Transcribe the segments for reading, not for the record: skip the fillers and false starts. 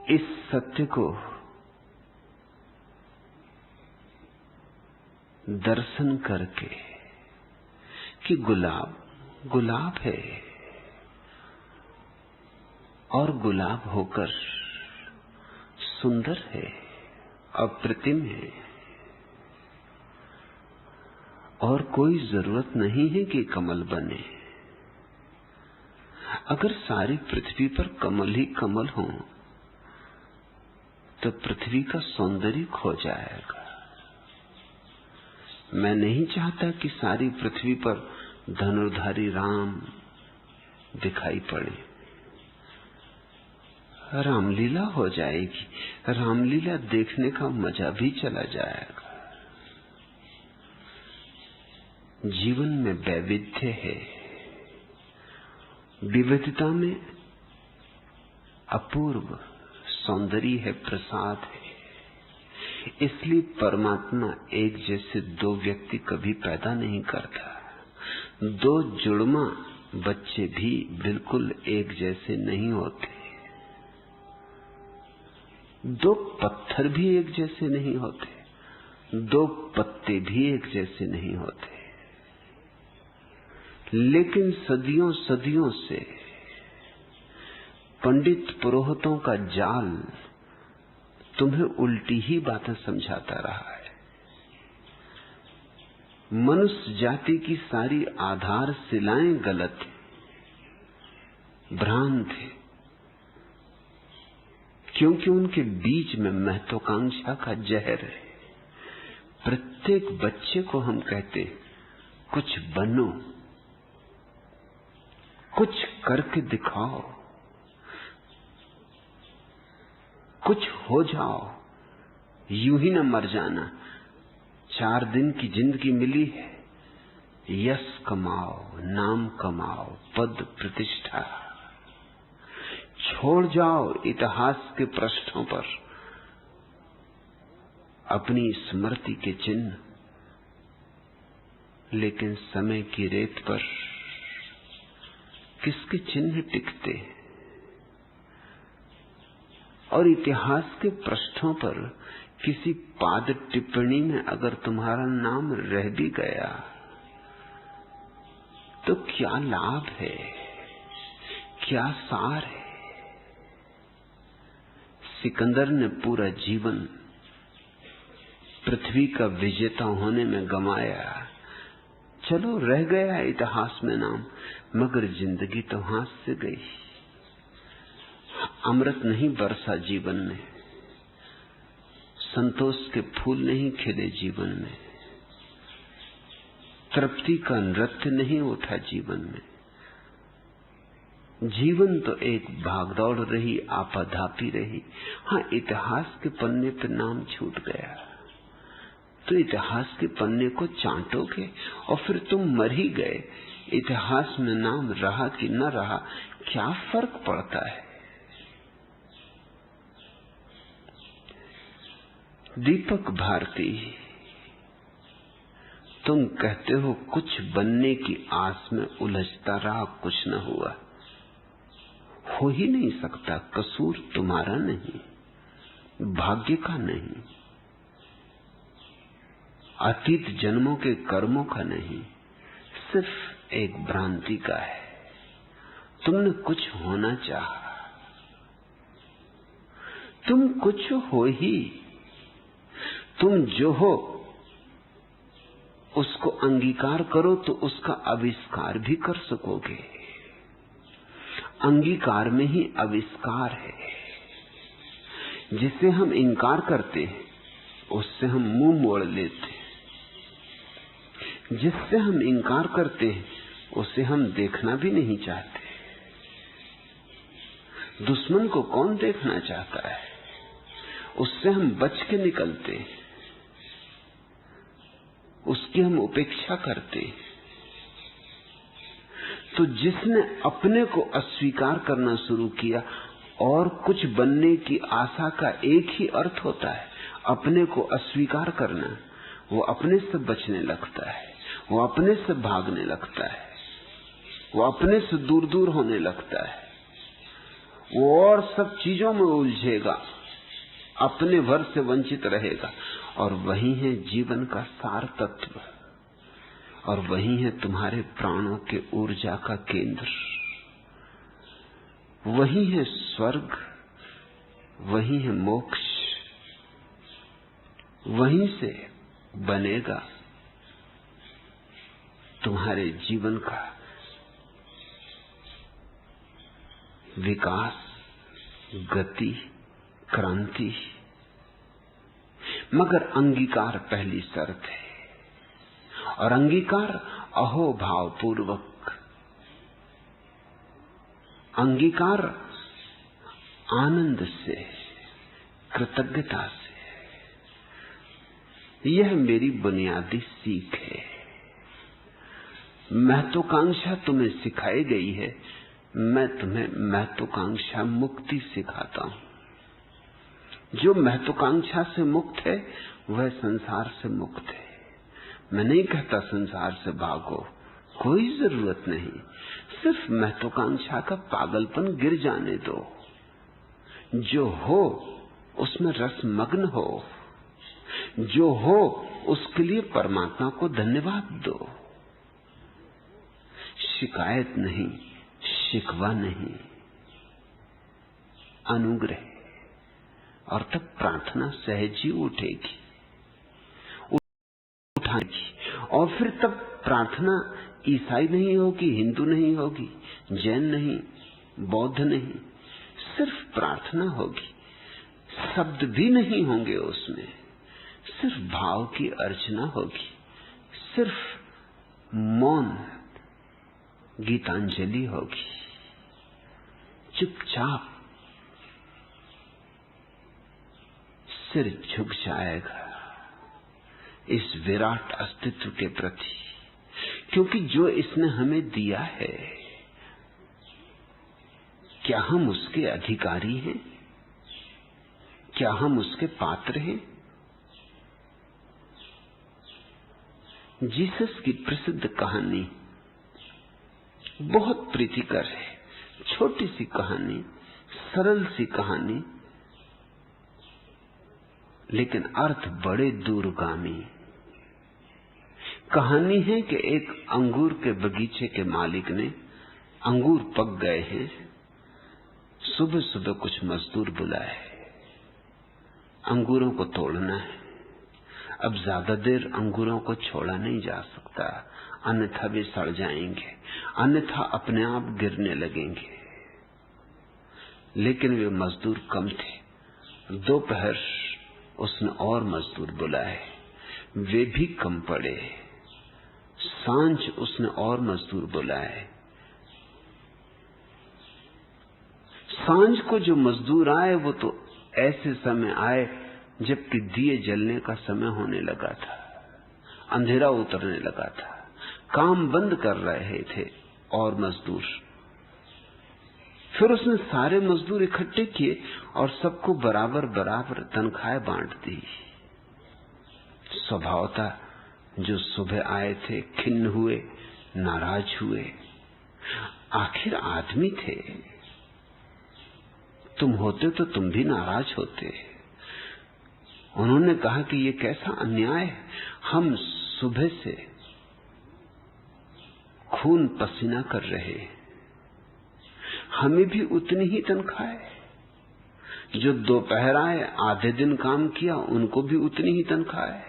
इस सत्य को दर्शन करके कि गुलाब गुलाब है और गुलाब होकर सुंदर है, अप्रतिम है, और कोई जरूरत नहीं है कि कमल बने। अगर सारी पृथ्वी पर कमल ही कमल हो तो पृथ्वी का सौंदर्य खो जाएगा। मैं नहीं चाहता कि सारी पृथ्वी पर धनुर्धारी राम दिखाई पड़े। रामलीला हो जाएगी, रामलीला देखने का मजा भी चला जाएगा। जीवन में वैविध्य है, विविधता में अपूर्व सौंदर्य है, प्रसाद है। इसलिए परमात्मा एक जैसे दो व्यक्ति कभी पैदा नहीं करता। दो जुड़वा बच्चे भी बिल्कुल एक जैसे नहीं होते। दो पत्थर भी एक जैसे नहीं होते, दो पत्ते भी एक जैसे नहीं होते। लेकिन सदियों सदियों से पंडित पुरोहितों का जाल तुम्हें उल्टी ही बातें समझाता रहा है। मनुष्य जाति की सारी आधारशिलाएं गलत है, भ्रांत है, क्योंकि उनके बीच में महत्वाकांक्षा का जहर है। प्रत्येक बच्चे को हम कहते हैं कुछ बनो, कुछ करके दिखाओ, कुछ हो जाओ, यूं ही न मर जाना। 4 दिन की जिंदगी मिली है, यश कमाओ, नाम कमाओ, पद प्रतिष्ठा, छोड़ जाओ इतिहास के पृष्ठों पर अपनी स्मृति के चिन्ह। लेकिन समय की रेत पर किसके चिन्ह टिकते? और इतिहास के पृष्ठों पर किसी पाद टिप्पणी में अगर तुम्हारा नाम रह भी गया तो क्या लाभ है, क्या सार है? सिकंदर ने पूरा जीवन पृथ्वी का विजेता होने में गंवाया। चलो रह गया इतिहास में नाम, मगर जिंदगी तो हाथ से गई। अमृत नहीं बरसा जीवन में, संतोष के फूल नहीं खिले जीवन में, तृप्ति का नृत्य नहीं उठा जीवन में। जीवन तो एक भागदौड़ रही, आपाधापी रही। हाँ, इतिहास के पन्ने पे नाम छूट गया तो इतिहास के पन्ने को चांटोगे और फिर तुम मर ही गए। इतिहास में नाम रहा कि न रहा, क्या फर्क पड़ता है? दीपक भारती, तुम कहते हो कुछ बनने की आस में उलझता रहा, कुछ न हुआ। हो ही नहीं सकता। कसूर तुम्हारा नहीं, भाग्य का नहीं, अतीत जन्मों के कर्मों का नहीं, सिर्फ एक भ्रांति का है। तुमने कुछ होना चाहा, तुम कुछ हो ही। तुम जो हो उसको अंगीकार करो तो उसका आविष्कार भी कर सकोगे। अंगीकार में ही आविष्कार है। जिसे हम इनकार करते हैं उससे हम मुंह मोड़ लेते हैं। जिससे हम इनकार करते हैं उसे हम देखना भी नहीं चाहते। दुश्मन को कौन देखना चाहता है? उससे हम बच के निकलते हैं, उसकी हम उपेक्षा करते हैं। तो जिसने अपने को अस्वीकार करना शुरू किया, और कुछ बनने की आशा का एक ही अर्थ होता है, अपने को अस्वीकार करना। वो अपने से बचने लगता है, वो अपने से भागने लगता है, वो अपने से दूर दूर होने लगता है, वो और सब चीजों में उलझेगा, अपने भर से वंचित रहेगा। और वही है जीवन का सार तत्व, और वही है तुम्हारे प्राणों के ऊर्जा का केंद्र। वही है स्वर्ग, वही है मोक्ष, वहीं से बनेगा तुम्हारे जीवन का विकास, गति, क्रांति। मगर अंगीकार पहली शर्त है, और अंगीकार अहोभाव पूर्वक, अंगीकार आनंद से, कृतज्ञता से। यह मेरी बुनियादी सीख है। महत्वाकांक्षा तुम्हें सिखाई गई है, मैं तुम्हें महत्वाकांक्षा मुक्ति सिखाता हूं। जो महत्वाकांक्षा से मुक्त है वह संसार से मुक्त है। मैं नहीं कहता संसार से भागो, कोई जरूरत नहीं, सिर्फ महत्वाकांक्षा का पागलपन गिर जाने दो। जो हो उसमें रसमग्न हो, जो हो उसके लिए परमात्मा को धन्यवाद दो। शिकायत नहीं, शिकवा नहीं, अनुग्रह। और तब प्रार्थना सहज ही उठेगी, उठाएगी। और फिर तब प्रार्थना ईसाई नहीं होगी, हिंदू नहीं होगी, जैन नहीं, बौद्ध नहीं, सिर्फ प्रार्थना होगी। शब्द भी नहीं होंगे उसमें, सिर्फ भाव की अर्चना होगी, सिर्फ मौन गीतांजलि होगी। चुपचाप सिर झुक जाएगा इस विराट अस्तित्व के प्रति, क्योंकि जो इसने हमें दिया है, क्या हम उसके अधिकारी हैं? क्या हम उसके पात्र हैं? जीसस की प्रसिद्ध कहानी बहुत प्रीतिकर है। छोटी सी कहानी, सरल सी कहानी, लेकिन अर्थ बड़े दूरगामी। कहानी है कि एक अंगूर के बगीचे के मालिक ने, अंगूर पक गए हैं, सुबह सुबह कुछ मजदूर बुलाए, अंगूरों को तोड़ना है। अब ज्यादा देर अंगूरों को छोड़ा नहीं जा सकता, अन्यथा वे सड़ जाएंगे, अन्यथा अपने आप गिरने लगेंगे। लेकिन वे मजदूर कम थे। दोपहर उसने और मजदूर बुलाए, वे भी कम पड़े। सांझ उसने और मजदूर बुलाए। सांझ को जो मजदूर आए वो तो ऐसे समय आए जबकि दिए जलने का समय होने लगा था, अंधेरा उतरने लगा था, काम बंद कर रहे थे और मजदूर। फिर उसने सारे मजदूर इकट्ठे किए और सबको बराबर बराबर तनख्वाहें बांट दी। स्वभावतः जो सुबह आए थे खिन्न हुए, नाराज हुए। आखिर आदमी थे, तुम होते तो तुम भी नाराज होते। उन्होंने कहा कि ये कैसा अन्याय है, हम सुबह से खून पसीना कर रहे हैं, हमें भी उतनी ही तनख्वाह है। जो दोपहर आए, आधे दिन काम किया, उनको भी उतनी ही तनख्वाह है,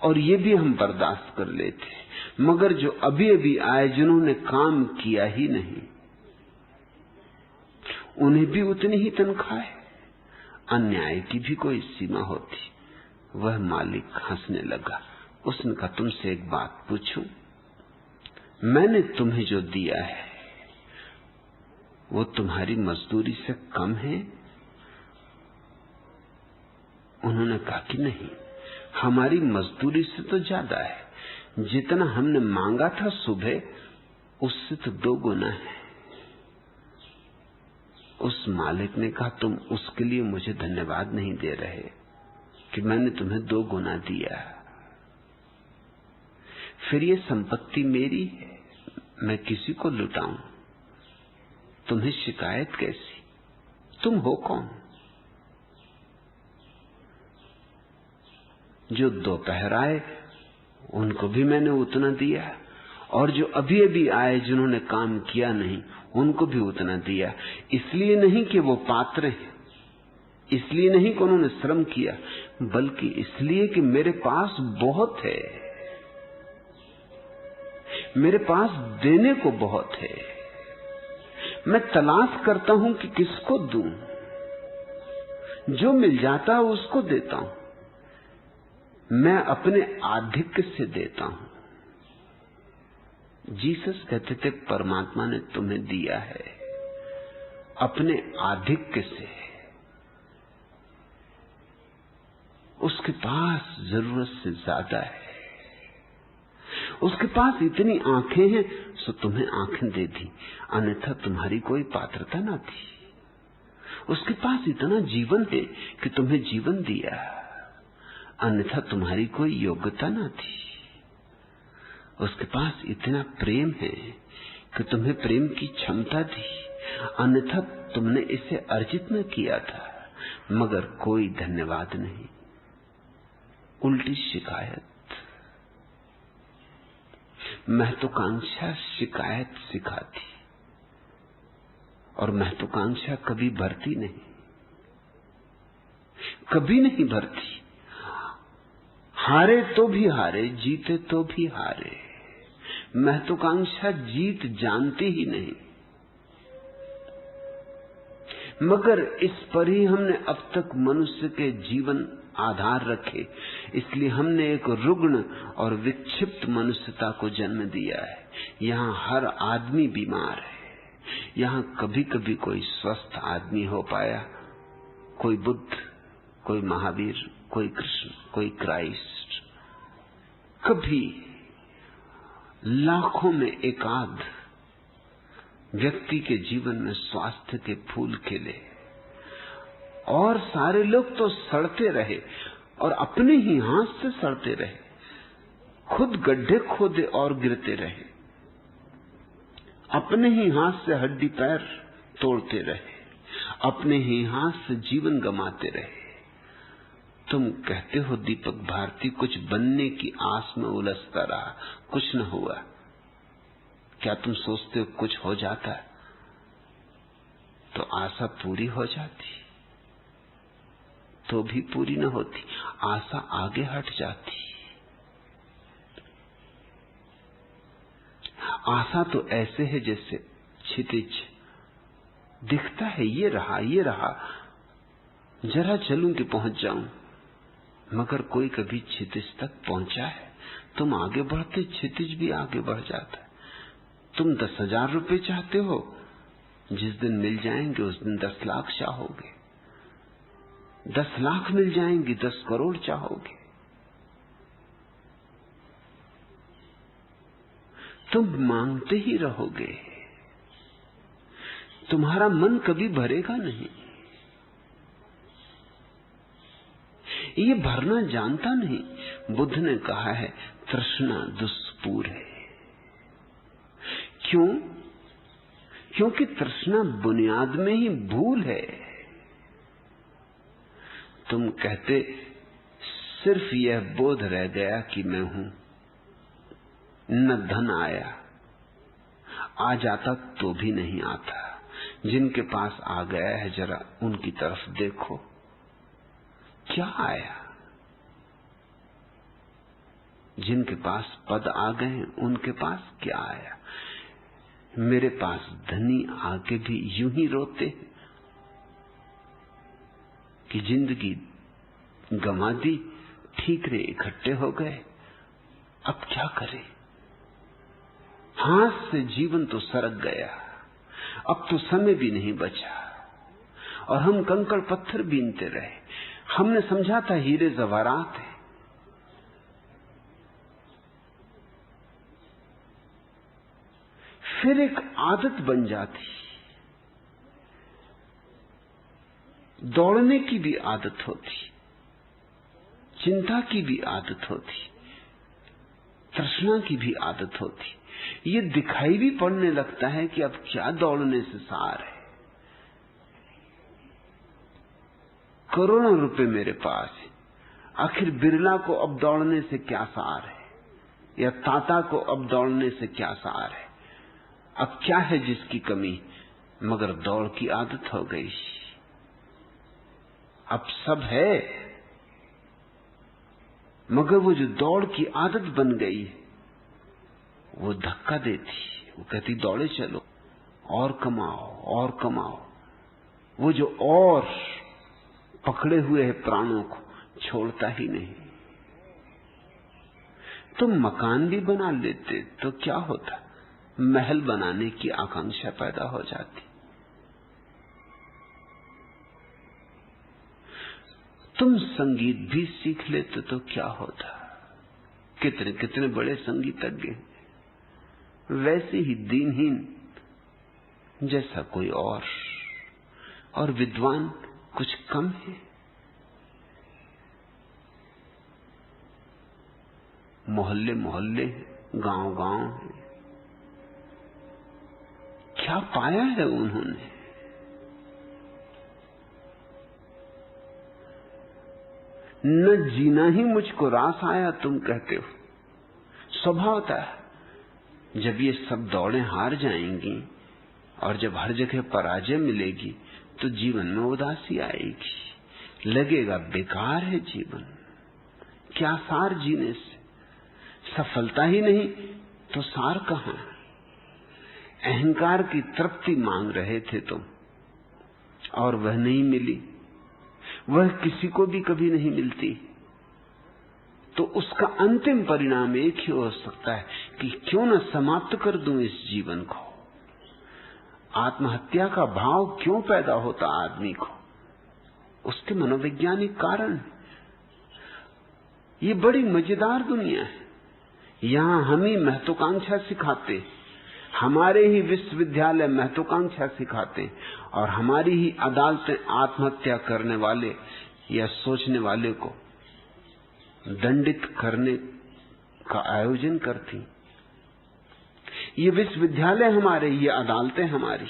और ये भी हम बर्दाश्त कर लेते। मगर जो अभी अभी आए, जिन्होंने काम किया ही नहीं, उन्हें भी उतनी ही तनख्वाह है। अन्याय की भी कोई सीमा होती। वह मालिक हंसने लगा। उसने कहा, तुमसे एक बात पूछूं? मैंने तुम्हें जो दिया है वो तुम्हारी मजदूरी से कम है? उन्होंने कहा कि नहीं, हमारी मजदूरी से तो ज्यादा है। जितना हमने मांगा था सुबह, उससे तो 2 गुना है। उस मालिक ने कहा, तुम उसके लिए मुझे धन्यवाद नहीं दे रहे कि मैंने तुम्हें 2 गुना दिया। फिर ये संपत्ति मेरी है, मैं किसी को लुटाऊं? तुम्हें शिकायत कैसी? तुम हो कौन? जो दोपहर आए उनको भी मैंने उतना दिया, और जो अभी अभी आए जिन्होंने काम किया नहीं उनको भी उतना दिया। इसलिए नहीं कि वो पात्र हैं, इसलिए नहीं कि उन्होंने श्रम किया, बल्कि इसलिए कि मेरे पास बहुत है, मेरे पास देने को बहुत है। मैं तलाश करता हूं कि किसको दूं, जो मिल जाता है उसको देता हूं। मैं अपने आधिक्य से देता हूं। जीसस कहते थे परमात्मा ने तुम्हें दिया है अपने आधिक्य से। उसके पास जरूरत से ज्यादा है। उसके पास इतनी आंखें हैं सो तुम्हें आंखें दे दी, अन्यथा तुम्हारी कोई पात्रता ना थी। उसके पास इतना जीवन है कि तुम्हें जीवन दिया, अन्यथा तुम्हारी कोई योग्यता ना थी। उसके पास इतना प्रेम है कि तुम्हें प्रेम की क्षमता दी, अन्यथा तुमने इसे अर्जित न किया था। मगर कोई धन्यवाद नहीं, उल्टी शिकायत। महत्वाकांक्षा शिकायत सिखाती, और महत्वाकांक्षा कभी भरती नहीं, कभी नहीं भरती। हारे तो भी हारे, जीते तो भी हारे, महत्वाकांक्षा जीत जानती ही नहीं। मगर इस पर ही हमने अब तक मनुष्य के जीवन आधार रखे, इसलिए हमने एक रुग्ण और विक्षिप्त मनुष्यता को जन्म दिया है। यहाँ हर आदमी बीमार है। यहाँ कभी कभी कोई स्वस्थ आदमी हो पाया, कोई बुद्ध, कोई महावीर, कोई कृष्ण, कोई क्राइस्ट। कभी लाखों में एकाध व्यक्ति के जीवन में स्वास्थ्य के फूल खिले, और सारे लोग तो सड़ते रहे, और अपने ही हाथ से सड़ते रहे, खुद गड्ढे खोदे और गिरते रहे, अपने ही हाथ से हड्डी पैर तोड़ते रहे, अपने ही हाथ से जीवन गंवाते रहे। तुम कहते हो दीपक भारती कुछ बनने की आस में उलझता रहा, कुछ न हुआ। क्या तुम सोचते हो कुछ हो जाता तो आशा पूरी हो जाती? तो भी पूरी न होती, आशा आगे हट जाती। आशा तो ऐसे है जैसे क्षितिज दिखता है, ये रहा, जरा चलूं कि पहुंच जाऊं, मगर कोई कभी क्षितिज तक पहुंचा है? तुम आगे बढ़ते, क्षितिज भी आगे बढ़ जाता है। तुम 10,000 रुपए चाहते हो, जिस दिन मिल जाएंगे उस दिन 10 लाख चाहोगे। 10 लाख मिल जाएंगी, 10 करोड़ चाहोगे। तुम मांगते ही रहोगे, तुम्हारा मन कभी भरेगा नहीं। ये भरना जानता नहीं। बुद्ध ने कहा है तृष्णा दुष्पूर है। क्यों? क्योंकि तृष्णा बुनियाद में ही भूल है। तुम कहते सिर्फ यह बोध रह गया कि मैं हूं, न धन आया, आ जाता तो भी नहीं आता। जिनके पास आ गया है जरा उनकी तरफ देखो, क्या आया? जिनके पास पद आ गए उनके पास क्या आया? मेरे पास धनी आके भी यूं ही रोते कि जिंदगी गंवा दी, ठीकरे इकट्ठे हो गए, अब क्या करें? हाथ से जीवन तो सरक गया, अब तो समय भी नहीं बचा, और हम कंकड़ पत्थर बीनते रहे। हमने समझा था हीरे जवारात है, फिर एक आदत बन जाती, दौड़ने की भी आदत होती, चिंता की भी आदत होती, तृष्णा की भी आदत होती। ये दिखाई भी पड़ने लगता है कि अब क्या दौड़ने से सार है। करोड़ों रुपए मेरे पास है, आखिर बिरला को अब दौड़ने से क्या सार है, या ताता को अब दौड़ने से क्या सार है। अब क्या है जिसकी कमी, मगर दौड़ की आदत हो गई। अब सब है, मगर वो जो दौड़ की आदत बन गई वो धक्का देती, वो कहती दौड़े चलो, और कमाओ और कमाओ। वो जो और पकड़े हुए है प्राणों को, छोड़ता ही नहीं। तुम मकान भी बना लेते तो क्या होता, महल बनाने की आकांक्षा पैदा हो जाती। तुम संगीत भी सीख लेते तो क्या होता, कितने कितने बड़े संगीतज्ञ, वैसे ही दीनहीन जैसा कोई और विद्वान कुछ कम है। मोहल्ले मोहल्ले, गांव गांव है। क्या पाया है उन्होंने? न जीना ही मुझको रास आया तुम कहते हो। स्वभावतः जब ये सब दौड़ें हार जाएंगी और जब हर जगह पराजय मिलेगी तो जीवन में उदासी आएगी, लगेगा बेकार है जीवन, क्या सार जीने से। सफलता ही नहीं तो सार कहां। अहंकार की तृप्ति मांग रहे थे तुम, और वह नहीं मिली, वह किसी को भी कभी नहीं मिलती। तो उसका अंतिम परिणाम एक ही हो सकता है कि क्यों न समाप्त कर दूं इस जीवन को। आत्महत्या का भाव क्यों पैदा होता आदमी को, उसके मनोवैज्ञानिक कारण। ये बड़ी मजेदार दुनिया है। यहां हम ही महत्वाकांक्षा सिखाते, हमारे ही विश्वविद्यालय महत्वाकांक्षा सिखाते, और हमारी ही अदालतें आत्महत्या करने वाले या सोचने वाले को दंडित करने का आयोजन करती। ये विश्वविद्यालय हमारे, ये अदालतें हमारी।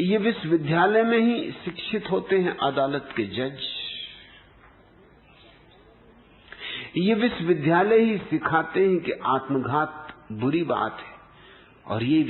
ये विश्वविद्यालय में ही शिक्षित होते हैं अदालत के जज। ये विश्वविद्यालय ही सिखाते हैं कि आत्मघात बुरी बात है, और ये